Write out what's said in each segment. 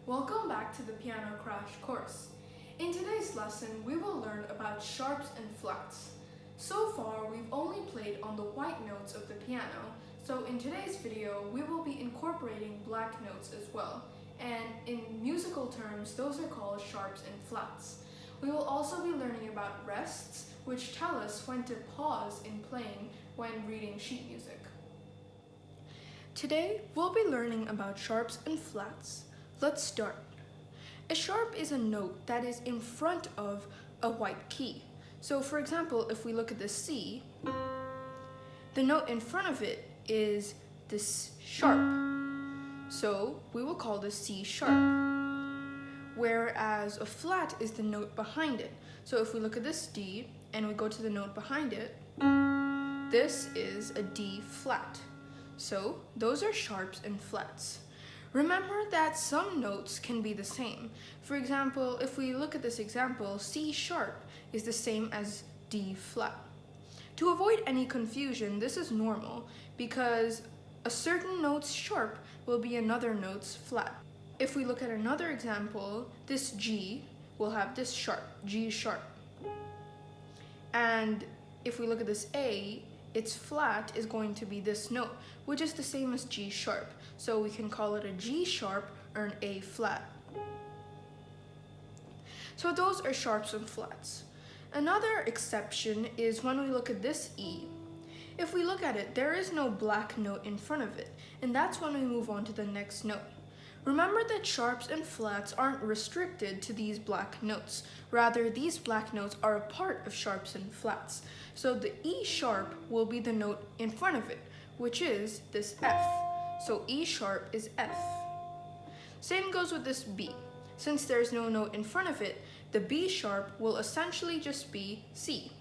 Welcome back to the Piano Crash course. In today's lesson, we will learn about sharps and flats. So far, we've only played on the white notes of the piano, so in today's video, we will be incorporating black notes as well. And in musical terms, those are called sharps and flats. We will also be learning about rests, which tell us when to pause in playing when reading sheet music. Today, we'll be learning about sharps and flats. Let's start. A sharp is a note that is in front of a white key. So for example, if we look at the C, the note in front of it is this sharp. So we will call this C sharp. Whereas a flat is the note behind it. So if we look at this D and we go to the note behind it, this is a D flat. So those are sharps and flats. Remember that some notes can be the same. For example, if we look at this example, C sharp is the same as D flat. To avoid any confusion, this is normal because a certain note's sharp will be another note's flat. If we look at another example, this G will have this sharp, G sharp. And if we look at this A, its flat is going to be this note, which is the same as G sharp. So we can call it a G sharp or an A flat. So those are sharps and flats. Another exception is when we look at this E. If we look at it, there is no black note in front of it, and that's when we move on to the next note. Remember that sharps and flats aren't restricted to these black notes. Rather, these black notes are a part of sharps and flats. So the E sharp will be the note in front of it, which is this F. So E sharp is F. Same goes with this B. Since there's no note in front of it, the B sharp will essentially just be C.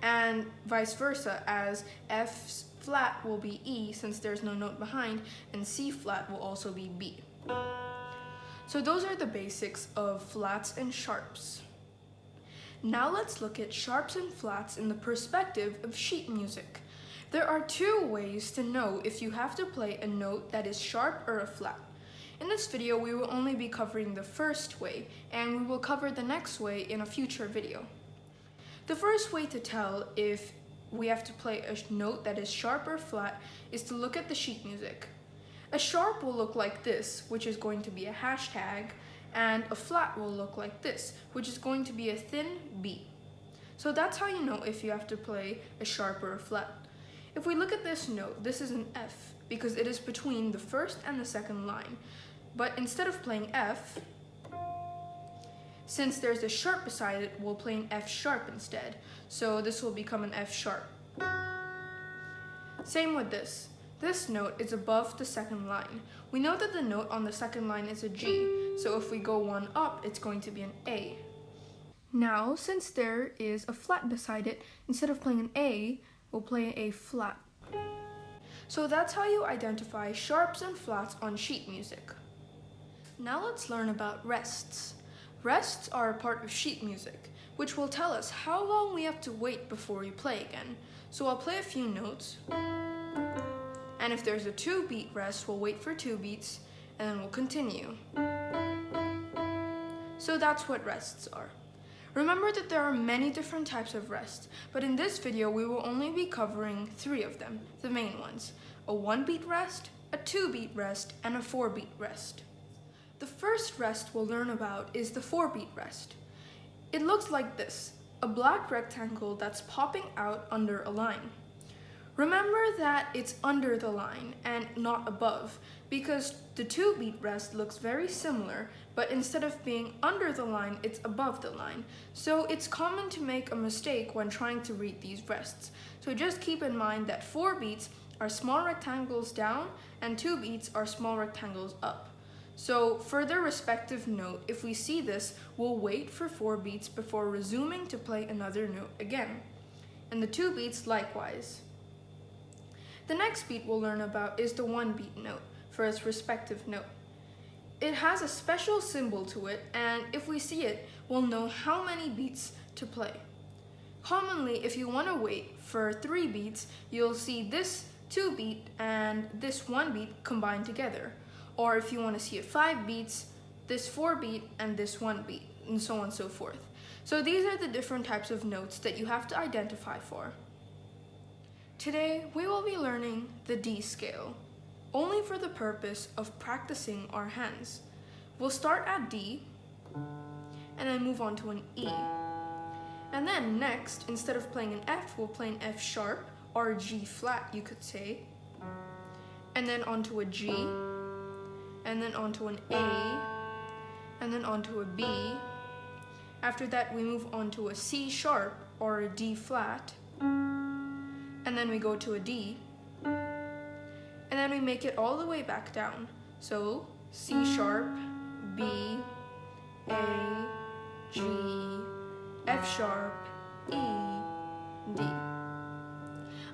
And vice versa, as F flat will be E since there's no note behind, and C flat will also be B. So those are the basics of flats and sharps. Now let's look at sharps and flats in the perspective of sheet music. There are two ways to know if you have to play a note that is sharp or a flat. In this video, we will only be covering the first way, and we will cover the next way in a future video. The first way to tell if we have to play a note that is sharp or flat is to look at the sheet music. A sharp will look like this, which is going to be a hashtag, and a flat will look like this, which is going to be a thin beat. So that's how you know if you have to play a sharp or a flat. If we look at this note, this is an F because it is between the first and the second line. But instead of playing F, since there's a sharp beside it, we'll play an F sharp instead. So this will become an F sharp. Same with this. This note is above the second line. We know that the note on the second line is a G, so if we go one up, it's going to be an A. Now, since there is a flat beside it, instead of playing an A, we'll play a flat. So that's how you identify sharps and flats on sheet music. Now let's learn about rests. Rests are a part of sheet music, which will tell us how long we have to wait before we play again. So I'll play a few notes, and if there's a 2-beat rest, we'll wait for 2 beats, and then we'll continue. So that's what rests are. Remember that there are many different types of rests, but in this video we will only be covering 3 of them, the main ones: a 1-beat rest, a 2-beat rest, and a 4-beat rest. The first rest we'll learn about is the 4-beat rest. It looks like this, a black rectangle that's popping out under a line. Remember that it's under the line and not above, because the 2-beat rest looks very similar, but instead of being under the line, it's above the line. So it's common to make a mistake when trying to read these rests. So just keep in mind that 4 beats are small rectangles down and 2 beats are small rectangles up. So for their respective note, if we see this, we'll wait for 4 beats before resuming to play another note again. And the 2 beats likewise. The next beat we'll learn about is the 1-beat note for its respective note. It has a special symbol to it, and if we see it, we'll know how many beats to play. Commonly, if you want to wait for 3 beats, you'll see this 2-beat and this 1-beat combined together. or if you want to see it 5 beats, this 4 beat and this 1 beat, and so on and so forth. So these are the different types of notes that you have to identify for. Today, we will be learning the D scale, only for the purpose of practicing our hands. We'll start at D, and then move on to an E. And then next, instead of playing an F, we'll play an F sharp, or a G flat, you could say. And then onto a G, and then onto an A, and then onto a B. After that, we move on to a C sharp, or a D flat. And then we go to a D, and then we make it all the way back down. So C sharp, B, A, G, F sharp, E, D.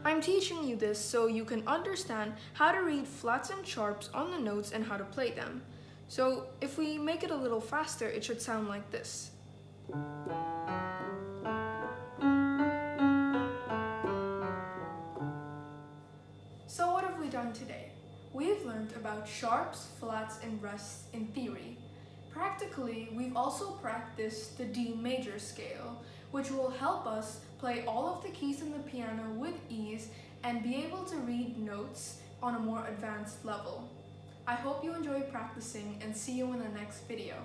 I'm teaching you this so you can understand how to read flats and sharps on the notes and how to play them. So if we make it a little faster, it should sound like this. So what have we done today? We've learned about sharps, flats, and rests in theory. Practically, we've also practiced the D major scale, which will help us play all of the keys in the piano with ease and be able to read notes on a more advanced level. I hope you enjoy practicing and see you in the next video.